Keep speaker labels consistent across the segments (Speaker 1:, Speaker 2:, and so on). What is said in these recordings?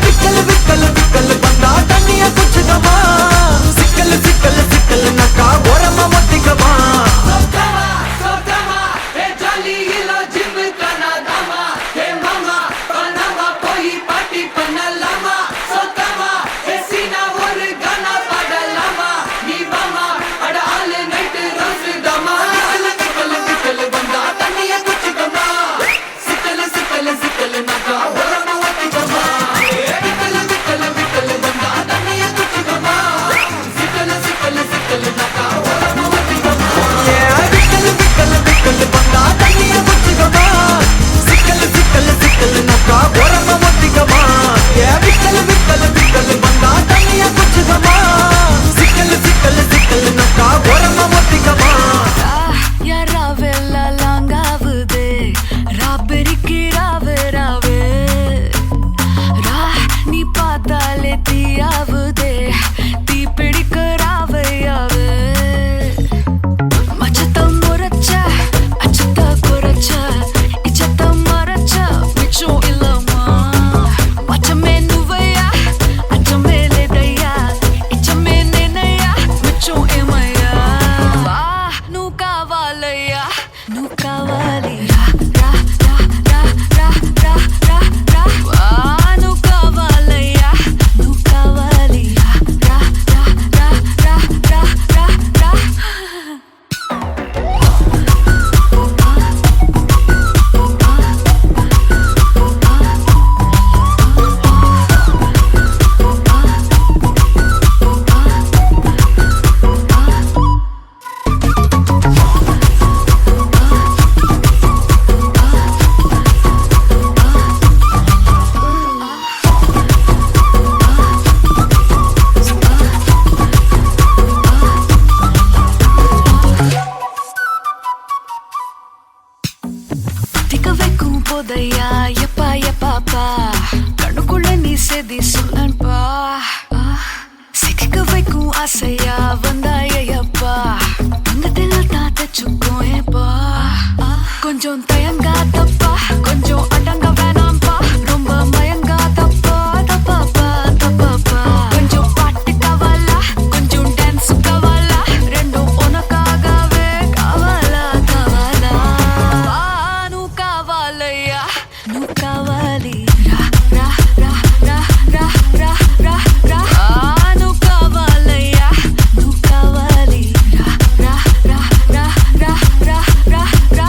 Speaker 1: விக்கல் விக்கல் விக்கல் வந்தா தண்ணிய குச்சுக்கமா செய்தி சொல்லன்பா சிக்க வைக்கும் ஆசையா வந்தாயப்பா தங்கத்தில் தான் தச்சுக்கும் ஏப்பா கொஞ்சம் தயங்காதப்பா கொஞ்சம் அடங்க வேணாம்பா ரொம்ப மயங்காதப்பா தப்பாப்பா தப்பாப்பா கொஞ்சம் பாட்டு கவலா கொஞ்சம் டான்ஸ் கவலா ரெண்டும் உனக்காகவே கவலா கவலா நூ கவலையா நூ கவலி ரா ரா ரா ரா ரா ரா ரா ரா நூ கவலையா நூ கவலி ரா ரா ரா ரா ரா ரா ரா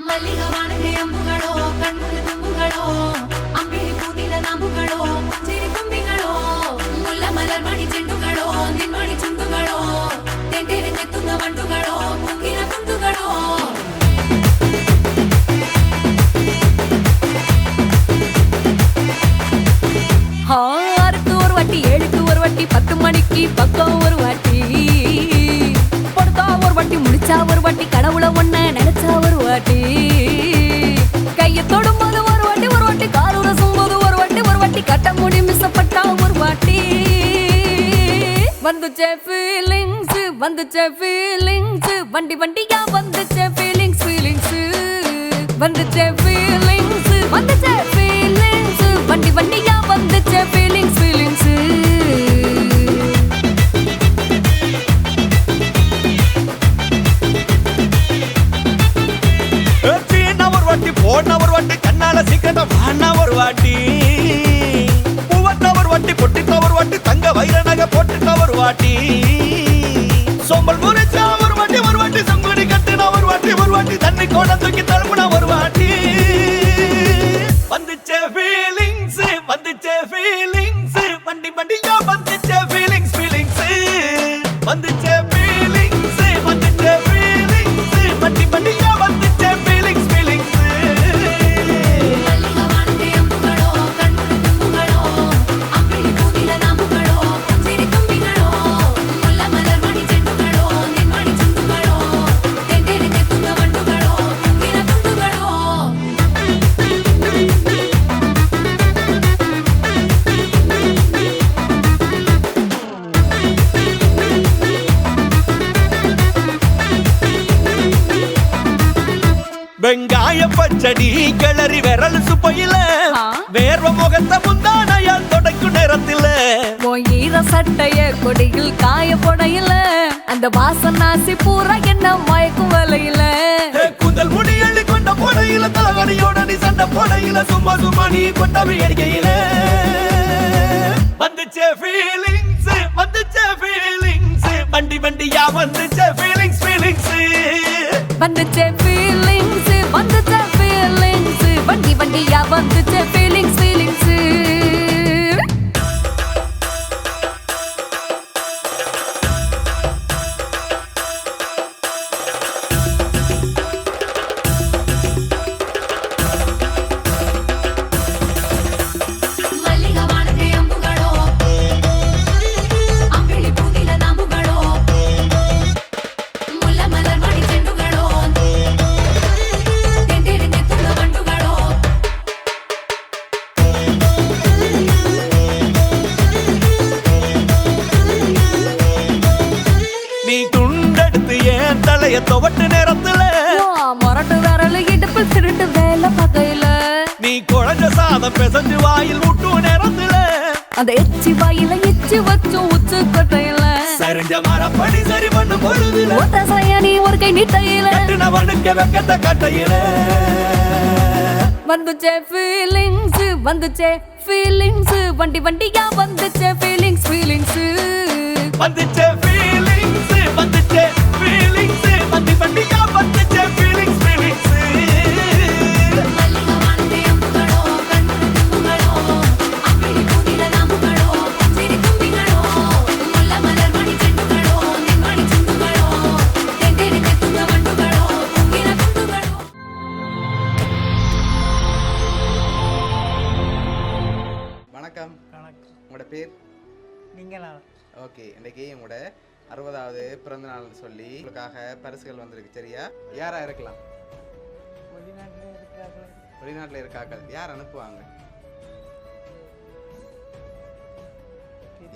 Speaker 2: ಮಲ್ಲಿಗವಾನಗೆ ಅಂಬುಗಳೋ ಕಣ್ಮುಳು ತುಂಬುಗಳೋ ಅಂಬಿಳಿ ಕೂದಿದ ನಾಂಬುಗಳೋ ಮುಂಚಿರಿ ತುಂಬಿಗಳೋ ಮುಲ್ಲ ಮಲರ್ ಮಣಿ ಚೆಂಡುಗಳೋ ನಿನ್ಮಣಿ ಚುಂಡುಗಳೋ ತೆಂಟೆರೆ ತೆತ್ತುಂಗ ಬಂಡುಗಳೋ ಮುಂಗಿನ ತುಂಡುಗಳೋ
Speaker 3: ஆறுக்கு ஒரு வாட்டி 7க்கு ஒரு வாட்டி 10 மணிக்கு பக்கம் ஒரு வாட்டி பொடுத்தா ஒரு வாட்டி முடிச்சா ஒரு வாட்டி கடவுளை ஒன்ன நினைச்சா ஒரு வாட்டி கையை தொடும்போது ஒரு வாட்டி காலூர சும்போது ஒரு வாட்டி கட்ட முடி மிஸ்ஸப்பட்டா ஒரு வாட்டி வந்துச்சே ஃபீலிங்ஸ் வண்டி வண்டியா வந்துச்சே ஃபீலிங்ஸ் வந்துச்சே ஃபீலிங்ஸ் வண்டி வண்டியா வந்துச்சே ஃபீலிங்ஸ்
Speaker 4: போன ஒரு வாட்டி கண்ணால சீக்கிரமா வாண்ணா ஒரு வாட்டி பூவட்ட ஒரு வாட்டி பொட்டிட்ட ஒரு வாட்டி தங்க வைர நகை போட்டுட்ட ஒரு வாட்டி சோம்பல் முறைச்சா ஒரு வாட்டி சங்குடி கட்டுனா ஒரு வாட்டி தண்ணி கோட தூக்கி தழுப்புனா ஒரு வாட்டி வந்துச்சே ஃபீலிங்ஸ் வண்டி வண்டியா வந்துச்சே ஃபீலிங்ஸ் வந்துச்சே ஃபீலிங்ஸ் வண்டி வண்டியா வந்துச்சே ஃபீலிங்ஸ்
Speaker 2: ಮಲ್ಲಿಗವಾನಗೆ ಅಂಬುಗಳೋ ಕಣ್ಮುಳು ತುಂಬುಗಳೋ ಅಂಬಿಳಿ ಕೂದಿದ ನಾಂಬುಗಳೋ ಮುಂಚಿರಿ ತುಂಬಿಗಳೋ ಮುಲ್ಲ ಮಲರ್ ಮಣಿ ಚೆಂಡುಗಳೋ ನಿನ್ಮಣಿ ಚುಂಡುಗಳೋ ತೆಂಟೆರೆ ತೆತ್ತುಂಗ ಬಂಡುಗಳೋ ಮುಂಗಿನ ತುಂಡುಗಳೋ
Speaker 4: வெங்காய பச்சடி கிளறி விரல் சுப்பையில வேர்வ முகத்த முந்தானையால் தொடக்கும் நேரத்தில
Speaker 3: ஈர சட்டைய கொடியில் காய பொடையில அந்த வாசனாசி பூரா என்ன மயக்கும் வலையில
Speaker 4: கூந்தல் முடி அள்ளி கொண்ட போடையில தலகடியோட நீ சண்டை போடையில சும்மா நீ கொண்டவி அடிக்கையில வந்துச்சே ஃபீலிங்ஸ் வண்டி வண்டியா வந்துச்சே ஃபீலிங்ஸ்
Speaker 3: வந்துச்சே ஃபீலிங்ஸ் வண்டி வண்டியா வந்துச்சே ஃபீலிங்ஸ்
Speaker 2: ಮಲ್ಲಿಗವಾನಗೆ ಅಂಬುಗಳೋ ಅಂಬಿಳಿ ಕೂದಿದ ನಾಂಬುಗಳೋ ಮುಲ್ಲ ಮಲರ್ ಮಣಿ ಚೆಂಡುಗಳೋ ತೆಂಟೆರೆ ತೆತ್ತುಂಗ ಬಂಡುಗಳೋ
Speaker 4: நீ துண்டெடுத்து ஏன் தலைய துவட்டு நேரத்துல
Speaker 3: மொரட்டு விரல் இடுப்பில் திருட்டு வேலை பகையில
Speaker 4: நீ குழஞ்ச சாதம் பிசைஞ்சு வாயில் விட்டு நேரத்துல
Speaker 3: அந்த எச்சி வாயில எச்சி வச்சும் உச்சு கொட்டையில
Speaker 4: சரிஞ்ச மரப்படி சரி பண்ணு பொழுதுல
Speaker 3: ஒத்த சையனி ஒரு கை நீட்டையில
Speaker 4: கட்டுனவனுக்கு வெக்கத்த கட்டையில
Speaker 3: வந்துச்சே ஃபீலிங்ஸ் வண்டி வண்டியா வந்துச்சே ஃபீலிங்ஸ்
Speaker 4: வந்துச்சே ஃபீலிங்ஸ் வண்டி வண்டியா வந்துச்சே ஃபீலிங்ஸ்
Speaker 2: ಮಲ್ಲಿಗವಾನಗೆ ಅಂಬುಗಳೋ ಕಣ್ಮುಳು
Speaker 5: உங்களோட பேர்?
Speaker 6: நீங்களா?
Speaker 5: ஓகே, இன்றைக்கி உங்களோட 60வது பிறந்தநாள்னு சொல்லி உங்களுக்காக பரிசுகள் வந்திருக்கு. சரியா? யாராக இருக்கலாம்?
Speaker 6: வெளிநாட்டில் இருக்கிறார்கள்.
Speaker 5: வெளிநாட்டில் இருக்காக்கள் யார் அனுப்புவாங்க?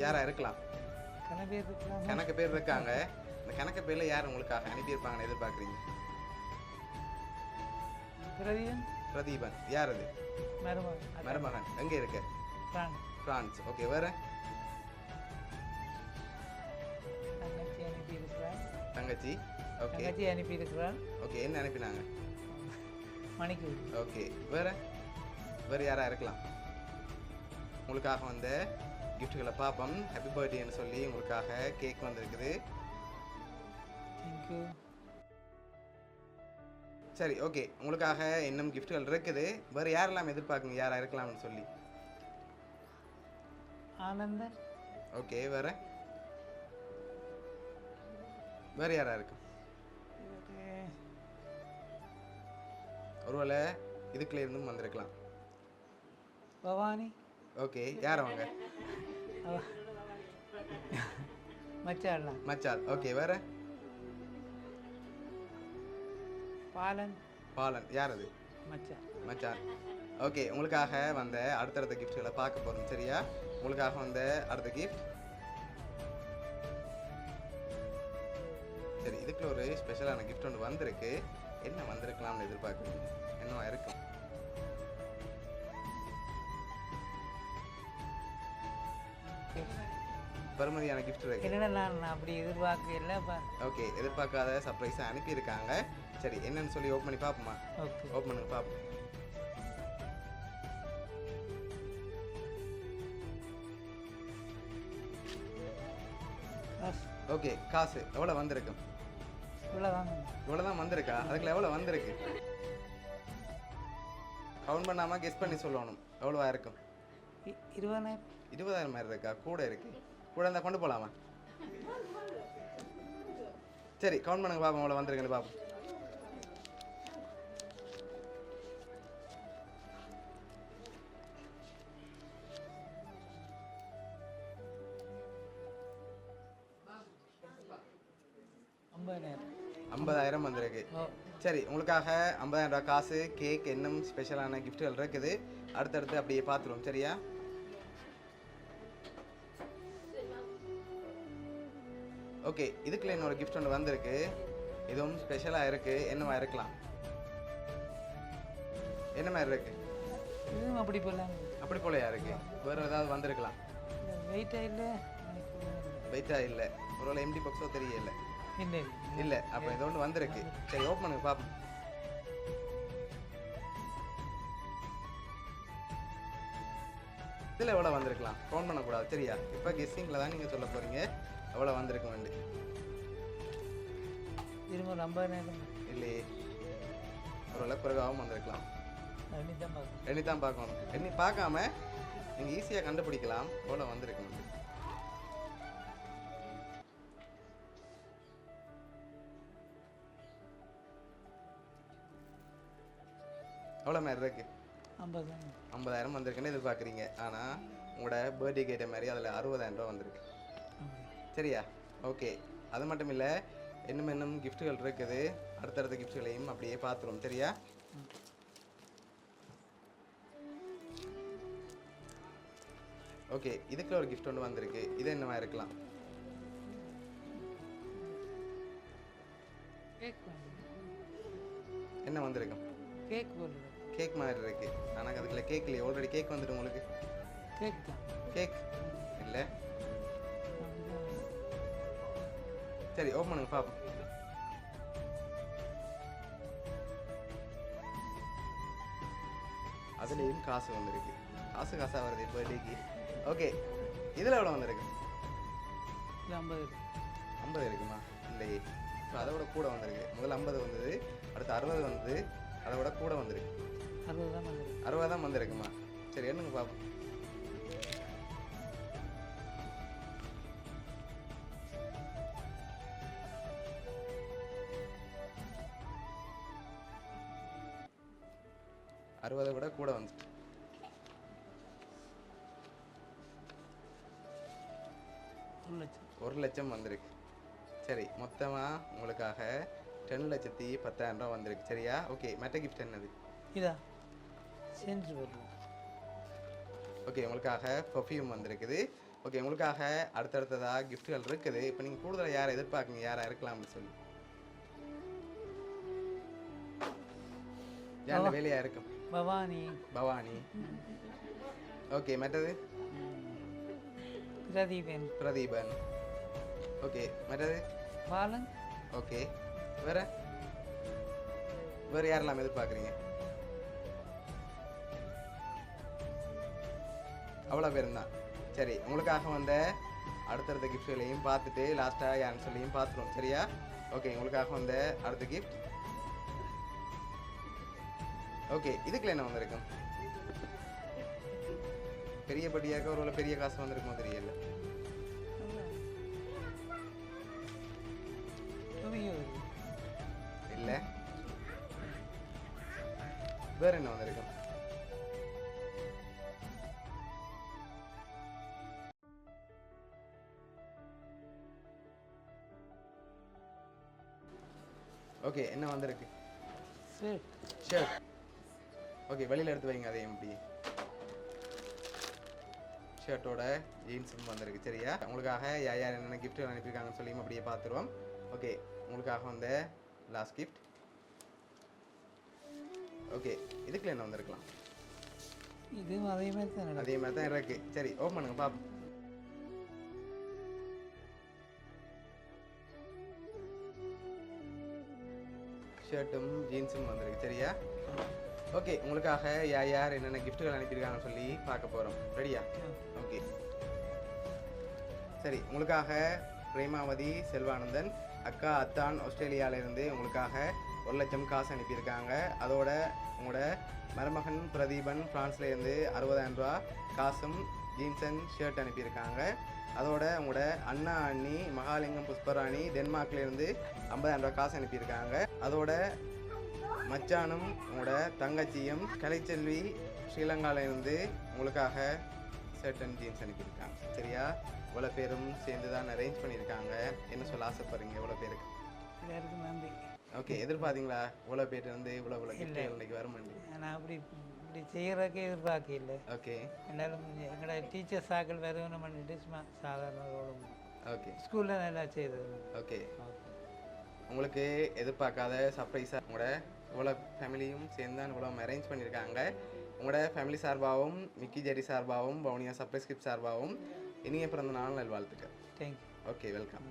Speaker 5: யாராக இருக்கலாம்?
Speaker 6: பேர் இருக்கிறாங்க.
Speaker 5: கணக்கு பேர் இருக்காங்க. இந்த கணக்கு பேரில் யார் உங்களுக்காக அனுப்பியிருப்பாங்கன்னு எதிர்பார்க்குறீங்க? பிரதீபன். யார் அது? மருமகன். எங்கே இருக்க? பிரான்ஸ். ஓகே, வேறு? தங்கச்சி. ஓகே,
Speaker 6: அனுப்பியிருக்கிறார்.
Speaker 5: ஓகே. என்ன அனுப்பினாங்க?
Speaker 6: மணிக்கு.
Speaker 5: ஓகே, வேறு யாராக இருக்கலாம்? உங்களுக்காக வந்த கிஃப்ட்டுகளை பார்ப்போம். ஹாப்பி பர்த்டேன்னு சொல்லி உங்களுக்காக கேக் வந்திருக்குது.
Speaker 6: தேங்க்யூ.
Speaker 5: சரி, ஓகே. உங்களுக்காக இன்னும் கிஃப்ட்டுகள் இருக்குது. வேறு யாரெல்லாம் எதிர்பார்க்குங்க யாராக இருக்கலாம்னு சொல்லி?
Speaker 6: ஆனந்தன்.
Speaker 5: ஓகே, வேறு யாராக இருக்கும்? ஒருவேளை இதுக்குள்ள இருந்தும் வந்திருக்கலாம்.
Speaker 6: பவானி.
Speaker 5: ஓகே, யார் அவங்க? மச்சான். ஓகே, வேறு? பாலன். யார் அது? மச்சான். ஓகே, உங்களுக்காக வந்த அடுத்தடுத்த கிஃப்ட்களை பார்க்க போகிறோம். சரியா? உங்களுக்காக வந்த அடுத்த கிஃப்ட். சரி, இதுக்குள்ள ஒரு ஸ்பெஷலான கிஃப்ட் ஒன்று வந்திருக்கு. என்ன வந்திருக்கலாம்னு எதிர்பார்க்குறீங்க? என்னவா இருக்கும்? பெருமதியான கிஃப்ட் இருக்கு.
Speaker 6: என்னடா நான் அப்படி எதிர்பார்க்கல.
Speaker 5: ஓகே, எதிர்பார்க்காத சர்ப்ரைஸாக அனுப்பியிருக்காங்க. சரி, என்னன்னு சொல்லி ஓப்பன் பண்ணி பார்ப்போமா?
Speaker 6: ஓகே,
Speaker 5: ஓப்பன் பண்ணி பார்ப்போம். ஓகே, காசு எவ்வளோ வந்திருக்கும்? இவ்வளோதான் வந்திருக்கா? அதுக்குள்ள எவ்வளோ வந்திருக்கு? கவுண்ட் பண்ணாமல் கெஸ் பண்ணி சொல்லணும். எவ்வளோவா இருக்கும்? 20,000 மாதிரி இருக்கா? கூட இருக்கு. கூட இருந்தால் கொண்டு போகலாமா? சரி, கவுண்ட் பண்ணுங்க பாப்போம் எவ்வளோ வந்திருக்குன்னு பாப்போம். $50,000 வந்திருக்கு. சரி, உங்களுக்காக $50,000 காசு, கேக், இன்னும் ஸ்பெஷலான கிஃப்ட்டுகள் இருக்குது. அடுத்தடுத்து அப்படியே பார்த்துருவோம். சரியா? ஓகே, இதுக்குள்ள என்னோட கிஃப்ட் ஒன்று வந்திருக்கு. இதுவும் ஸ்பெஷலாக இருக்குது. என்னவா இருக்கலாம்? என்ன மாதிரி இருக்கு? அப்படி போலையா இருக்கு? வேறு ஏதாவது வந்திருக்கலாம்? வெயிட்டா இல்லை. ஒரு எம்டி பாக்ஸோ தெரியல. இல்லை. அப்போ இது ஒன்று வந்திருக்கு. சரி, ஓப்பன் பண்ணுங்க பார்ப்போம். இதில் எவ்வளோ வந்திருக்கலாம்? ஃபோன் பண்ணக்கூடாது. சரியா? இப்போ கெஸ்ஸிங்கில் தான் நீங்கள் சொல்ல போகிறீங்க எவ்வளோ வந்திருக்கும் வேண்டி. இல்லையே, ஒரு குறைவாகவும் வந்திருக்கலாம். எண்ணி தான் பார்க்கணும். எண்ணி பார்க்காம நீங்கள் ஈஸியாக கண்டுபிடிக்கலாம் எவ்வளோ வந்திருக்கும். எவ்வளோ மாதிரி இருக்கு? 50,000 வந்திருக்குன்னு எதிர்பார்க்குறீங்க. ஆனால் உங்களோட பர்த்டே கேட்ட மாதிரி அதில் $60,000 வந்திருக்கு. சரியா? ஓகே, அது மட்டும் இல்லை, இன்னும் கிஃப்ட்டுகள் இருக்குது. அடுத்தடுத்த கிஃப்ட்டுகளையும் அப்படியே பார்த்துருவோம். சரியா? ஓகே, இதுக்குள்ள ஒரு கிஃப்ட் ஒன்று வந்திருக்கு. இது என்னவா இருக்கலாம்? என்ன வந்திருக்கும்? கேக் மாதிரி இருக்கு. ஆனால் அதுக்குள்ள கேக் இல்லையே. ஆல்ரெடி கேக் வந்துட்டு உங்களுக்கு. கேக் இல்லை. சரி, ஓப்பன் பண்ணுங்க பார்ப்போம். அதுலேயும் காசு வந்திருக்கு. காசாக வருது பர்த்டேக்கு. ஓகே, இதில் எவ்வளோ வந்திருக்கு? 50 இருக்குமா? இல்லையே. ஸோ அதை விட கூட வந்திருக்கு. முதல்ல 50 வந்தது, அடுத்து 60 வந்தது, அதை விட கூட வந்திருக்கு. 60 தான் வந்திருக்குமா? சரி, என்னங்க பார்ப்போம். விட கூட வந்துட்டு.
Speaker 6: 1 லட்சம்
Speaker 5: 1 லட்சம் வந்திருக்கு. சரி, மொத்தமாக உங்களுக்காக 2,10,10,000 ரூபா வந்திருக்கு. சரியா? ஓகே, மற்ற கிஃப்ட் என்னது?
Speaker 6: இதா சென்று வருவோம்.
Speaker 5: ஓகே, உங்களுக்காக பர்ஃப்யூம் வந்திருக்குது. ஓகே, உங்களுக்காக அடுத்தடுத்ததாக கிஃப்ட்டுகள் இருக்குது. இப்போ நீங்கள் கூடுதலாக யாரை எதிர்பார்க்குங்க, யாராக இருக்கலாம்னு சொல்லி? யாரோட வேலையாக இருக்கும்?
Speaker 6: பவானி,
Speaker 5: பவானி. ஓகே, மற்றது?
Speaker 6: பிரதீபன்,
Speaker 5: பிரதீபன். ஓகே, மற்றது?
Speaker 6: பாலன்,
Speaker 5: ஓகே, வேறு வேறு யாரெல்லாம் எதிர்பார்க்குறீங்க? அவ்வளோ பேரும் தான். சரி, உங்களுக்காக வந்த அடுத்தடுத்த கிஃப்ட்களையும் பார்த்துட்டு லாஸ்ட்டாக யாருன்னு சொல்லியும் பார்த்துருவோம். சரியா? ஓகே, உங்களுக்காக வந்த அடுத்த கிஃப்ட். ஓகே, இதுக்குள்ள என்ன வந்திருக்கும்? பெரிய படியாக ஒரு பெரிய காசு வந்திருக்கும் தெரியல. இல்லை, வேற என்ன வந்திருக்கும்? ஓகே, என்ன வந்திருக்கு? ஷர்ட். ஓகே, வெளியில் எடுத்து வைங்க. அதே எப்படி ஷர்ட்டோட ஜீன்ஸும் வந்திருக்கு. சரியா? உங்களுக்காக யார் யார் என்னென்ன கிஃப்ட் அனுப்பியிருக்காங்கன்னு சொல்லியும் அப்படியே பார்த்துருவோம். ஓகே, உங்களுக்காக வந்த லாஸ்ட் கிஃப்ட். ஓகே, இதுக்குள்ள என்ன வந்திருக்கலாம்?
Speaker 6: இதுவும் அதே மாதிரி
Speaker 5: தான் இருக்கு. சரி, ஓப்பன் பண்ணுங்க பாப்போம். ஷர்ட்டும் ஜீன்ஸும் வந்திருக்கு. சரியா? ஓகே, உங்களுக்காக யார் யார் என்னென்ன கிஃப்ட்டுகள் அனுப்பியிருக்காங்கன்னு சொல்லி பார்க்க போகிறோம். ரெடியா? ஓகே, சரி, உங்களுக்காக பிரேமாவதி செல்வானந்தன் அக்கா அத்தான் ஆஸ்திரேலியாவிலேருந்து உங்களுக்காக 1 லட்சம் காசு அனுப்பியிருக்காங்க. அதோட உங்களோட மருமகன் பிரதீபன் ஃப்ரான்ஸ்லேருந்து 60,000 ரூபா காசும் ஜீன்ஸ் அண்ட் ஷர்ட் அனுப்பியிருக்காங்க. அதோட உங்களோட அண்ணா அண்ணி மகாலிங்கம் புஷ்பராணி டென்மார்க்லேருந்து 50,000 ரூபா காசு அனுப்பியிருக்காங்க. அதோட மச்சானும் உங்களோட தங்கச்சியும் கலைச்செல்வி ஸ்ரீலங்காவிலேருந்து உங்களுக்காக ஷர்ட் அண்ட் ஜீன்ஸ் அனுப்பியிருக்காங்க. சரியா? இவ்வளோ பேரும் சேர்ந்து தான் அரேஞ்ச் பண்ணியிருக்காங்க. என்ன சொல்ல ஆசைப்படுறீங்க இவ்வளோ பேருக்கு?
Speaker 6: எல்லாருக்கும் நன்றி.
Speaker 5: ஓகே, எதிர்பார்த்தீங்களா இவ்வளோ பேர் வந்து இவ்வளோ கிஃப்ட் இன்னைக்கு வர மாட்டேங்குது?
Speaker 6: நான் இப்படி செய்கிறதுக்கே எதிர்பார்க்கல.
Speaker 5: ஓகே,
Speaker 6: எல்லாரும் எங்களோட டீச்சர்ஸ் ஆக்கள் வேணும் பண்ணிட்டு சும்மா சாதாரண
Speaker 5: ஓகே,
Speaker 6: ஸ்கூலில் நல்லா செய்தது.
Speaker 5: ஓகே. உங்களுக்கு எதிர்பார்க்காத சர்ப்ரைஸாக உங்களோட இவ்வளோ ஃபேமிலியும் சேர்ந்து தான் இவ்வளோ அரேஞ்ச் பண்ணியிருக்காங்க. உங்களோட ஃபேமிலி சார்பாகவும் மிக்கி ஜெரி சார்பாகவும் பவுனியா சர்ப்ரைஸ் கிஃப்ட் சார்பாகவும் இனிய பிறந்த நாள் நல்வாழ்த்துக்கள்.
Speaker 6: தேங்க்யூ.
Speaker 5: Okay, welcome.